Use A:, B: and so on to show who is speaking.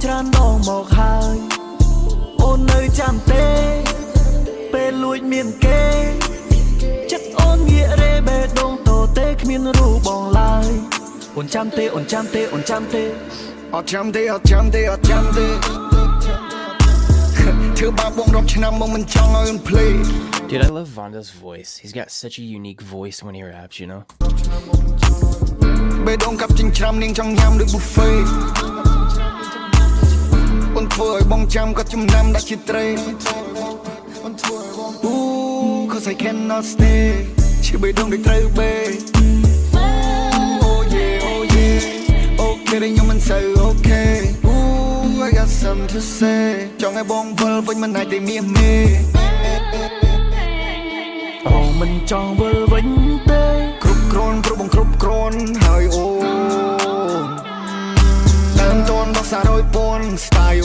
A: ច្រើនដងមកហើយអូននៅចាំទេពេលលួចមានគេចិត្តអូនងាករេបេះដូងតទេគ្មានរូបបងឡើយអូនចាំទេអូនចាំទេអូនចាំទេ
B: អត់ចាំទេអត់ចាំទេអត់ចាំទេធ្វើបាបបងរាប់ឆ្នាំមកមិនចង់ឲ្យអូនភ្លេច
C: Dude, I love Vonda's voice. He's got such a unique voice when he raps, you know?
B: បេះដូងកាប់ចិញ្ច្រាំនាងចង់ញ៉ាំដូច buffet អូនធ្វើឲ្យបងចាំក៏ចំណាំដាក់ជាត្រេ Ooh, cause I cannot stay ជាបេះដូងដូចត្រូវបេ Oh yeah, oh yeah Okay តែខ្ញុំមិនសូវ okay Ooh, I got something to say ចង់ឲ្យបងវិលវិញមិនអាចតែមានមេ
A: អូមិនចង់វិលវិញទេ
B: គ្រប់គ្រាន់ព្រោះបងគ្រប់គ្រាន់ហើយអូនតាមតនដល់សារ100,000 style